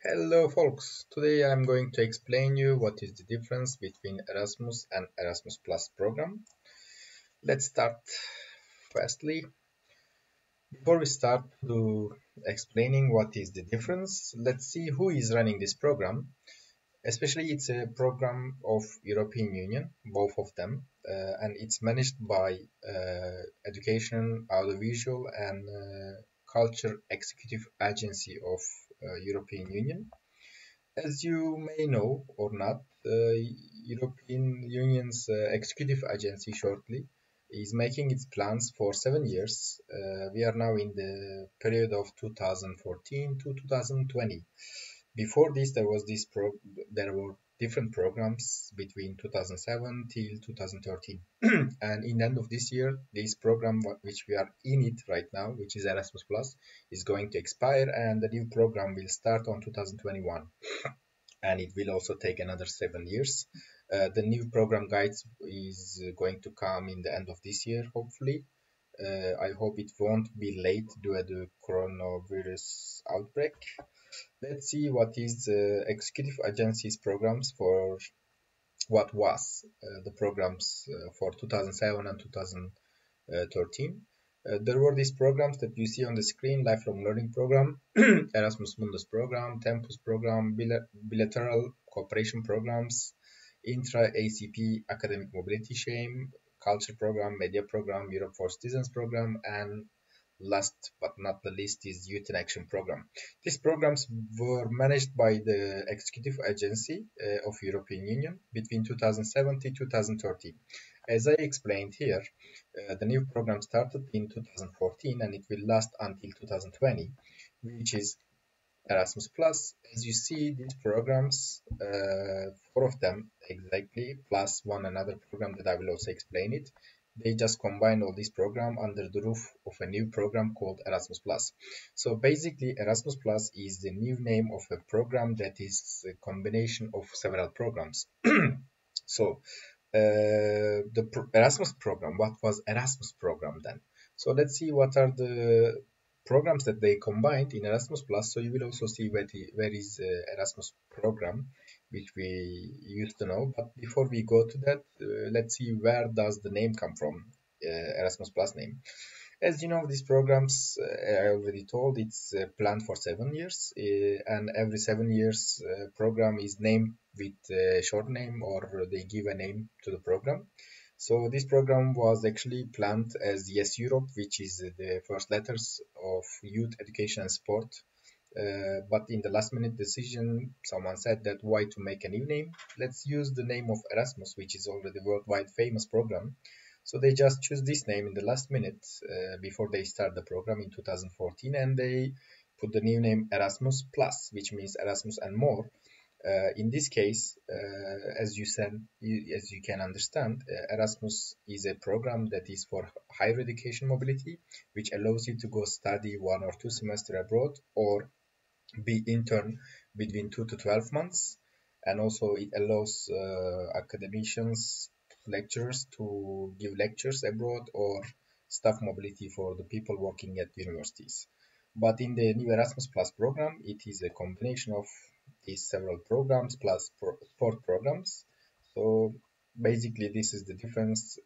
Hello folks, today I'm going to explain you what is the difference between Erasmus and Erasmus Plus program. Let's start firstly. Before we start to explaining what is the difference, let's see who is running this program. Especially it's a program of European Union, both of them, and it's managed by Education, Audiovisual and Culture Executive Agency of European Union. As you may know or not, European Union's executive agency shortly is making its plans for 7 years. We are now in the period of 2014 to 2020. Before this, there were different programs between 2007 till 2013, and in the end of this year, this program which we are in it right now, which is Erasmus Plus, is going to expire, and the new program will start on 2021 and it will also take another 7 years. The new program guides is going to come in the end of this year, hopefully. I hope it won't be late due to the coronavirus outbreak. Let's see what is the executive agency's programs for what was the programs for 2007 and 2013. There were these programs that you see on the screen: lifelong learning program, Erasmus Mundus program, Tempus program, bilateral cooperation programs, intra-ACP academic mobility shame, culture program, media program, Europe for Citizens program, and last but not the least is Youth in Action program. These programs were managed by the executive agency of European Union between 2007 to 2013. As I explained here, the new program started in 2014 and it will last until 2020, which is Erasmus Plus. As you see, these programs, four of them exactly, plus one another program that I will also explain it, they just combine all these programs under the roof of a new program called Erasmus Plus. So basically, Erasmus Plus is the new name of a program that is a combination of several programs. So the Erasmus program, what was Erasmus program then? So let's see what are the programs that they combined in Erasmus Plus. So you will also see where is Erasmus program, which we used to know. But before we go to that, let's see where does the name come from, Erasmus Plus name. As you know, these programs, I already told, it's planned for 7 years, and every 7 years program is named with a short name or they give a name to the program. So this program was actually planned as Yes Europe, which is the first letters of youth, education and sport. But in the last minute decision, someone said that why to make a new name? Let's use the name of Erasmus, which is already worldwide famous program. So they just choose this name in the last minute before they start the program in 2014, and they put the new name Erasmus Plus, which means Erasmus and more. In this case, as you said, as you can understand, Erasmus is a program that is for higher education mobility, which allows you to go study 1 or 2 semesters abroad or be intern between 2 to 12 months. And also it allows academicians, lecturers to give lectures abroad or staff mobility for the people working at universities. But in the new Erasmus Plus program, it is a combination of these several programs plus sport programs. So basically, this is the difference.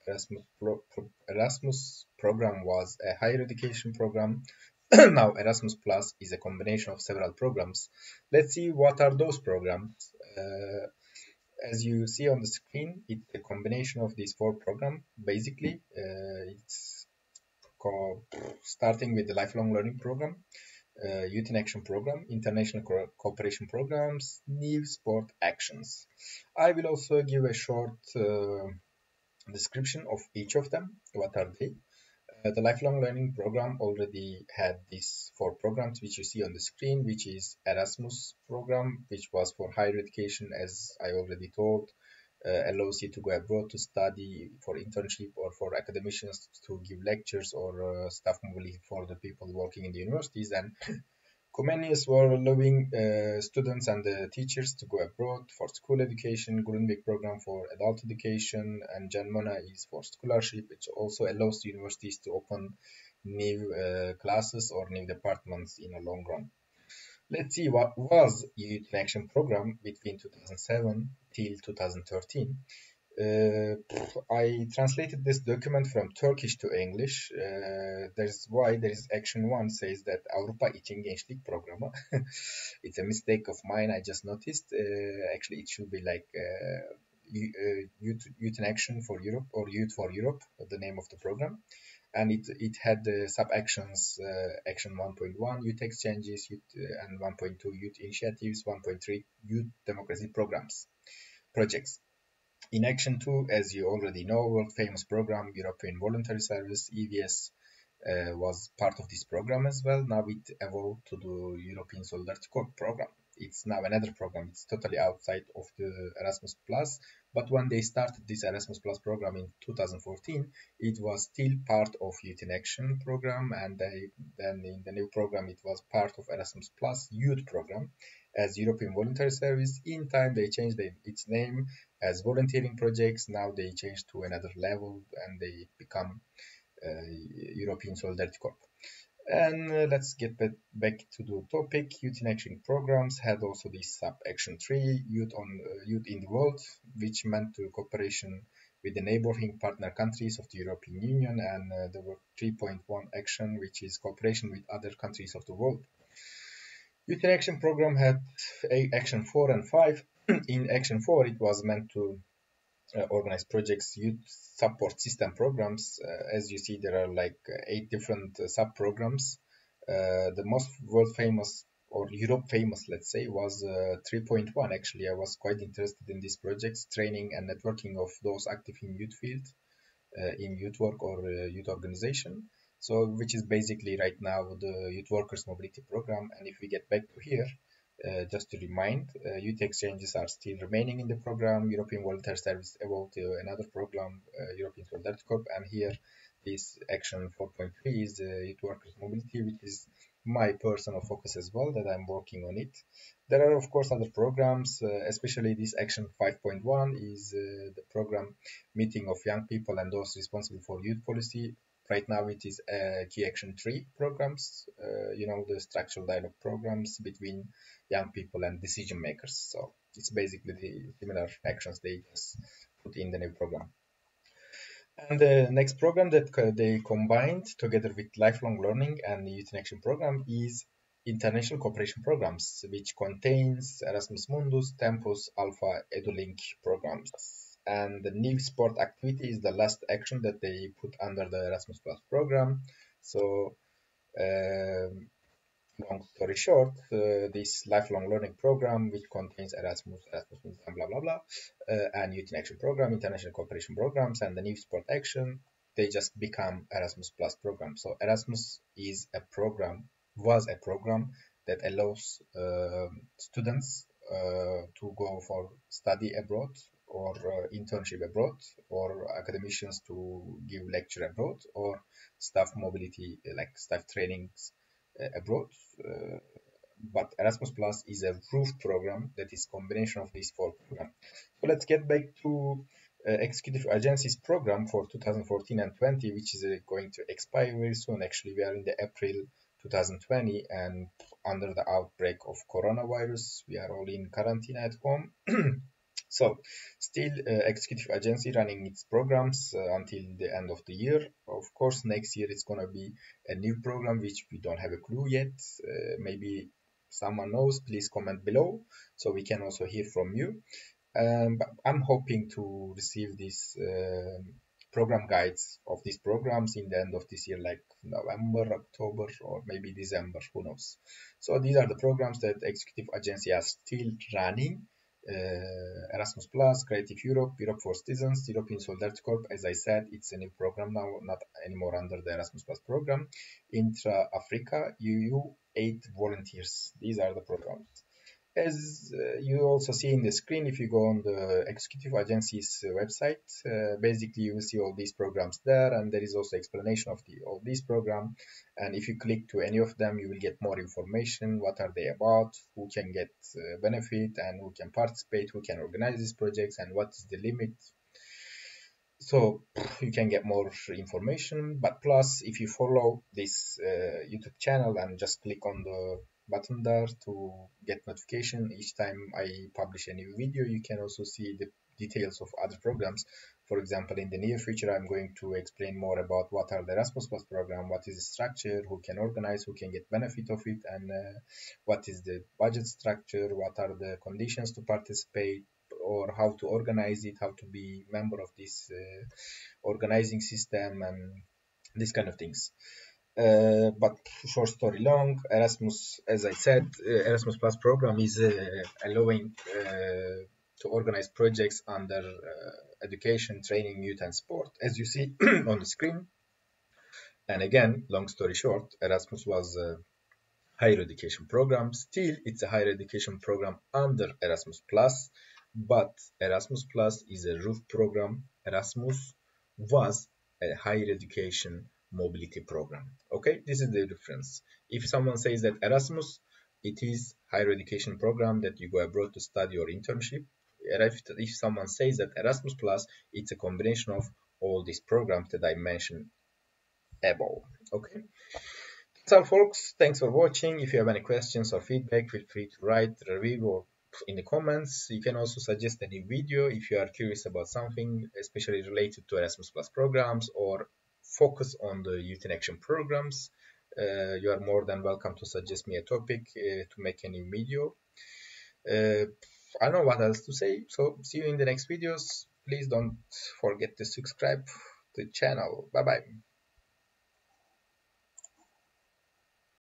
Erasmus program was a higher education program. Now Erasmus Plus is a combination of several programs. Let's see what are those programs. As you see on the screen, it's a combination of these four programs. Basically, it's starting with the lifelong learning program, Youth in Action program, international cooperation programs, new sport actions. I will also give a short description of each of them. What are they? The lifelong learning program already had these four programs which you see on the screen, which is Erasmus program, which was for higher education, as I already told, allows you to go abroad to study for internship or for academicians to give lectures or staff mobility for the people working in the universities. And Comenius were allowing students and teachers to go abroad for school education, Grundvik program for adult education, and Janmona is for scholarship, which also allows universities to open new classes or new departments in a long run. Let's see what was Youth in Action program between 2007 till 2013. I translated this document from Turkish to English. There's why there is Action 1 says that Avrupa için Gençlik Programı. It's a mistake of mine, I just noticed. Actually, it should be like Youth in Action for Europe or Youth for Europe, the name of the program. And it had sub actions, action 1.1 youth exchanges, and 1.2 youth initiatives, 1.3 youth democracy programs projects. In Action 2, as you already know, world famous program European Voluntary Service (EVS) was part of this program as well. Now it evolved to the European Solidarity Corps program. It's now another program. It's totally outside of the Erasmus Plus. But when they started this Erasmus Plus program in 2014, it was still part of Youth in Action program, and then in the new program it was part of Erasmus Plus Youth program as European Voluntary Service. In time they changed its name as volunteering projects. Now they changed to another level and they become European Solidarity Corps. And let's get back to the topic. Youth in Action programs had also this sub-action 3, Youth in the World, which meant cooperation with the neighboring partner countries of the European Union, and there were 3.1 action, which is cooperation with other countries of the world. Youth in Action program had action 4 and 5. In action 4, it was meant to organize projects, youth support system programs. As you see, there are like 8 different sub-programs. The most world famous or Europe famous, let's say, was 3.1. Actually, I was quite interested in these projects, training and networking of those active in youth field, in youth work or youth organization. So, which is basically right now the Youth Workers Mobility Program. And if we get back to here, just to remind, youth exchanges are still remaining in the program. European Voluntary Service evolved to another program, European Solidarity Corps, and here this action 4.3 is youth workers mobility, which is my personal focus as well, that I'm working on it. There are of course other programs, especially this action 5.1 is the program meeting of young people and those responsible for youth policy. Right now it is key action 3 programs, the structural dialogue programs between young people and decision makers. So it's basically the similar actions they just put in the new program. And the next program that they combined together with lifelong learning and youth in action program is international cooperation programs, which contains Erasmus Mundus, Tempus, Alpha, EduLink programs. And the new sport activity is the last action that they put under the Erasmus Plus program. So long story short, this lifelong learning program, which contains Erasmus, and blah, blah, blah, and Youth in Action program, international cooperation programs, and the new sport action, they just become Erasmus Plus program. So Erasmus was a program that allows students to go for study abroad or internship abroad, or academicians to give lecture abroad, or staff mobility, like staff trainings abroad. But Erasmus Plus is a roof program that is combination of these 4 programs. So let's get back to Executive Agency's program for 2014 and 20, which is going to expire very soon. Actually, we are in the April 2020, and under the outbreak of coronavirus, we are all in quarantine at home. So, still executive agency running its programs until the end of the year. Of course, next year it's gonna be a new program which we don't have a clue yet. Maybe someone knows, please comment below so we can also hear from you. But I'm hoping to receive these program guides of these programs in the end of this year, like November, October, or maybe December, who knows. So these are the programs that executive agency are still running. Erasmus Plus, Creative Europe, Europe for Citizens, European Solidarity Corps. As I said, it's a new program now, not anymore under the Erasmus Plus program. Intra Africa, EU, 8 volunteers. These are the programs. As you also see in the screen, if you go on the executive agency's website, basically you will see all these programs there, and there is also explanation of all these programs. And if you click to any of them, you will get more information. What are they about? Who can get benefit, and who can participate? Who can organize these projects, and what is the limit? So you can get more information. But plus, if you follow this YouTube channel and just click on the button there to get notification each time I publish a new video. You can also see the details of other programs. For example, in the near future, I'm going to explain more about what are the Erasmus Plus program, what is the structure, who can organize, who can get benefit of it, and what is the budget structure, what are the conditions to participate, or how to organize it, how to be member of this organizing system, and these kind of things. But short story long, Erasmus, as I said, Erasmus Plus program is allowing to organize projects under education, training, youth, and sport, as you see on the screen. And again, long story short, Erasmus was higher education program. Still, it's a higher education program under Erasmus Plus, but Erasmus Plus is a roof program. Erasmus was a higher education mobility program. Okay, this is the difference. If someone says that Erasmus, it is higher education program that you go abroad to study or internship. If someone says that Erasmus Plus, it's a combination of all these programs that I mentioned above. Okay. So folks, thanks for watching. If you have any questions or feedback, feel free to write a review or in the comments. You can also suggest a new video if you are curious about something, especially related to Erasmus Plus programs or focus on the Youth in Action programs. You are more than welcome to suggest me a topic to make a new video. I don't know what else to say, so see you in the next videos. Please don't forget to subscribe to the channel. Bye bye.